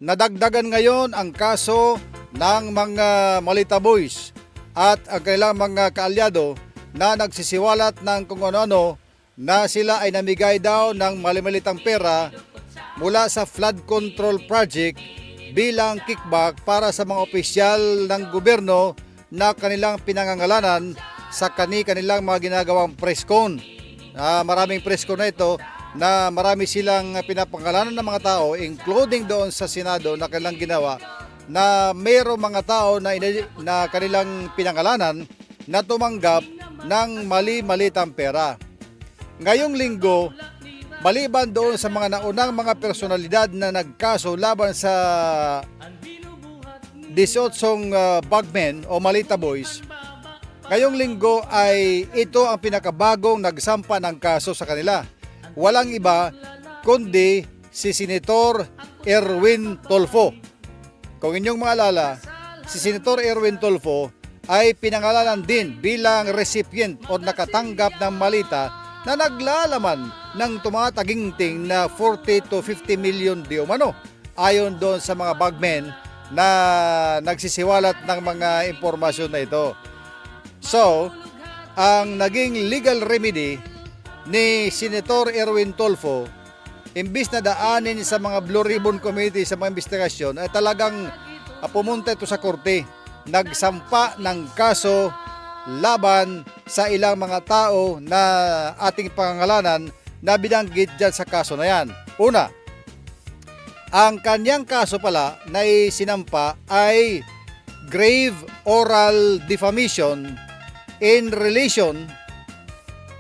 Nadagdagan ngayon ang kaso ng mga Malita Boys at ang kanilang mga kaalyado na nagsisiwalat ng kung ano-ano na sila ay namigay daw ng malimalitang pera mula sa flood control project bilang kickback para sa mga opisyal ng gobyerno na kanilang pinangangalanan sa kanilang mga ginagawang press con. Maraming press con na ito na marami silang pinapangalanan ng mga tao, including doon sa Senado na kanilang ginawa, na mayroong mga tao na kanilang pinangalanan na tumanggap ng mali-malitang pera. Ngayong linggo, maliban doon sa mga naunang mga personalidad na nagkaso laban sa 18 bagmen o Malita Boys, ngayong linggo ay ito ang pinakabagong nagsampa ng kaso sa kanila. Walang iba kundi si Senator Erwin Tulfo. Kung inyong maalala, si Senator Erwin Tulfo ay pinangalanan din bilang recipient o nakatanggap ng malita na naglalaman ng tumataginting na 40 to 50 million di umano, ayon doon sa mga bagmen na nagsisiwalat ng mga impormasyon na ito. So, ang naging legal remedy ni Senator Erwin Tulfo, imbis na daanin sa mga Blue Ribbon Committee sa mga investigasyon, ay talagang pumunta ito sa korte. Nagsampa ng kaso laban sa ilang mga tao na ating pangangalanan na binanggit dyan sa kaso na yan. Una, ang kanyang kaso pala na sinampa ay grave oral defamation in relation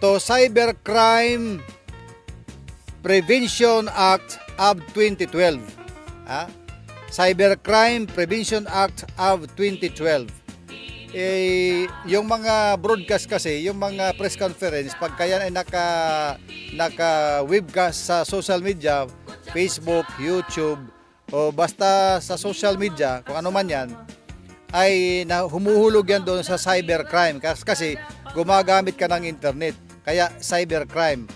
to Cybercrime Prevention Act of 2012. Cybercrime Prevention Act of 2012. Yung mga broadcast kasi, yung mga press conference, pagka yan ay naka-webcast sa social media, Facebook, YouTube, o basta sa social media, kung ano man yan, ay humuhulog yan doon sa cybercrime kasi gumagamit ka ng internet. Kaya cybercrime.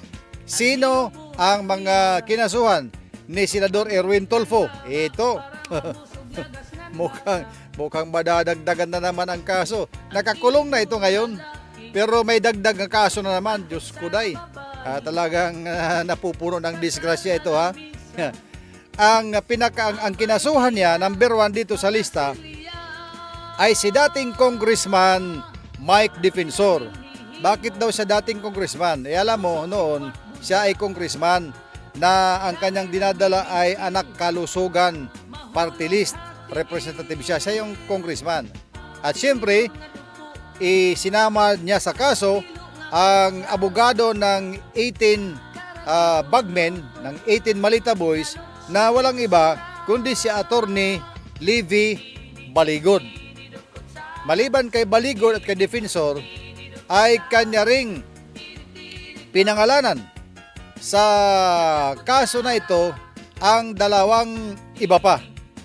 Sino ang mga kinasuhan ni Senador Erwin Tulfo? Ito. mukhang madadagdagan na naman ang kaso. Nakakulong na ito ngayon. Pero may dagdag na kaso na naman. Diyos ko day. Talagang napupuno ng disgrasya ito ha. ang kinasuhan niya, number 1 dito sa lista, ay si dating Congressman Mike Defensor. Bakit daw siya dating congressman? Alam mo, noon, siya ay congressman na ang kanyang dinadala ay anak kalusugan, party list, representative siya. Siya yung congressman. At siyempre, sinama niya sa kaso ang abogado ng 18 bagmen, ng 18 Malita Boys, na walang iba kundi si Attorney Levy Baligod. Maliban kay Baligod at kay Defensor, ay kanya ring pinangalanan sa kaso na ito ang dalawang iba pa.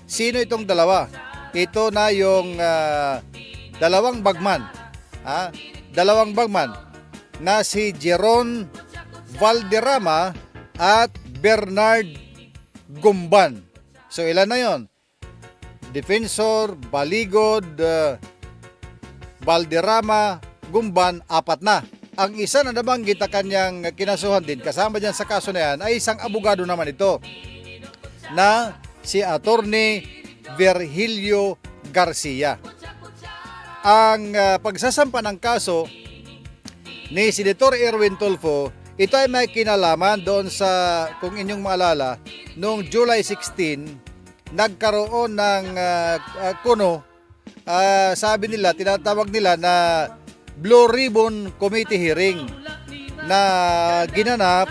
Sino itong dalawa? Ito na yung dalawang bagman. Dalawang bagman na si Jeron Valderrama at Bernard Gumban. So ilan na yon? Defensor, Baligod, Valderrama, Gumban, 4 na. Ang isa na nabanggit na kanyang kinasuhan din, kasama dyan sa kaso na yan, ay isang abogado naman ito na si Attorney Virgilio Garcia. Ang pagsasampa ng kaso ni Senator Erwin Tulfo, ito ay may kinalaman doon sa, kung inyong maalala, noong July 16, nagkaroon ng kuno, sabi nila, tinatawag nila na Blue Ribbon Committee hearing na ginanap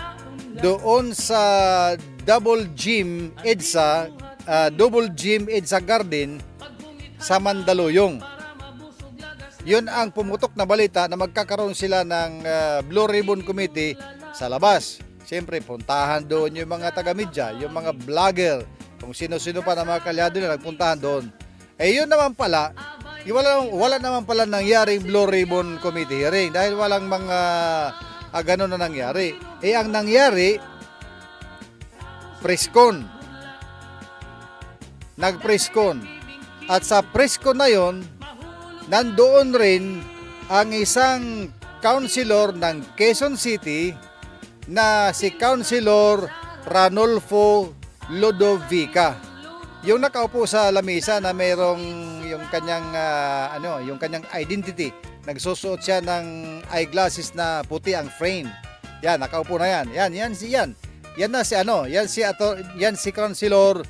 doon sa Double Gym EDSA Garden sa Mandaluyong. Yun ang pumutok na balita na magkakaroon sila ng Blue Ribbon Committee sa labas. Siyempre, puntahan doon yung mga taga-media, yung mga vlogger, kung sino-sino pa na mga kalyado nila nagpuntahan doon. Yun naman pala, wala naman pala nangyaring Blue Ribbon Committee hearing dahil walang mga gano'n na nangyari. Ang nangyari, press con. nag-preskon. At sa preskon na yon, nandoon rin ang isang councilor ng Quezon City na si Councilor Ranulfo Ludovica. Yung nakaupo sa lamesa na mayroong yung kanyang yung kanyang identity. Nagsusuot siya ng eyeglasses na puti ang frame. Yan, nakaupo na yan. Yan si Councilor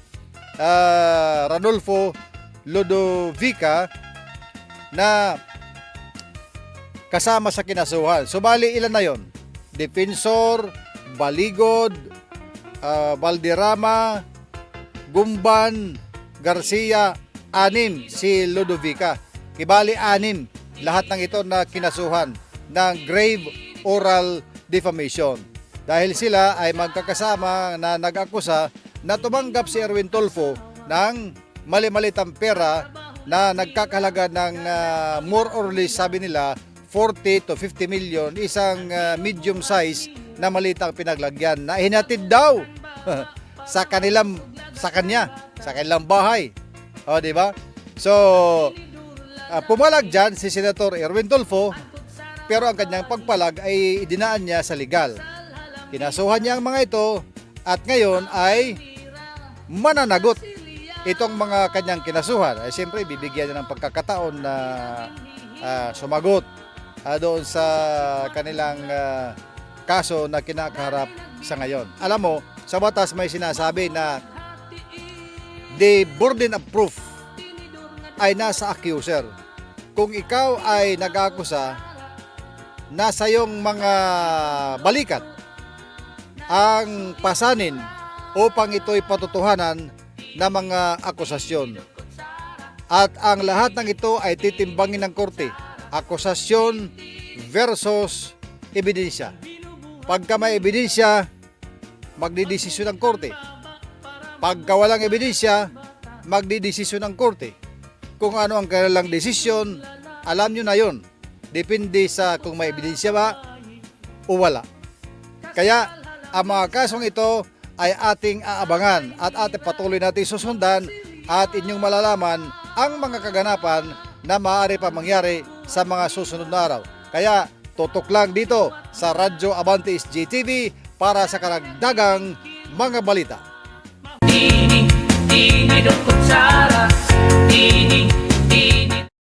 Ranulfo Ludovica na kasama sa kinasuhan. So bali ilan na yon? Defensor, Baligod, Valderrama, Gumban, Garcia, 6 si Ludovica. Kibali 6 lahat ng ito na kinasuhan ng grave oral defamation. Dahil sila ay magkakasama na nag-akusa na tumanggap si Erwin Tulfo ng mali-malitang pera na nagkakahalaga ng more or less, sabi nila, 40 to 50 million, isang medium size na malitang pinaglagyan na hinatid daw sa kanya, sa kanilang bahay. O, di ba? So, pumalag dyan si Senator Erwin Tulfo, pero ang kanyang pagpalag ay idinaan niya sa legal. Kinasuhan niya ang mga ito at ngayon ay mananagot itong mga kanyang kinasuhan. Ay siyempre, bibigyan niya ng pagkakataon na sumagot doon sa kanilang kaso na kinakaharap sa ngayon. Alam mo, sa batas may sinasabi na the burden of proof ay nasa accuser. Kung ikaw ay nag-akusa, nasa iyong mga balikat ang pasanin upang ito'y patutuhanan na mga akusasyon. At ang lahat ng ito ay titimbangin ng korte. Akusasyon versus ebidensya. Pagka may ebidensya, magdidesisyon ng korte. Pagka walang ebidensya, magdidesisyon ng korte. Kung ano ang kanilang desisyon, alam nyo na yon. Depende sa kung may ebidensya ba o wala. Kaya ang mga kasong ito ay ating aabangan at ating patuloy natin susundan at inyong malalaman ang mga kaganapan na maaari pa mangyari sa mga susunod na araw. Kaya tutok lang dito sa Radyo Abante SGTV para sa karagdagang mga balita. Dini, dini,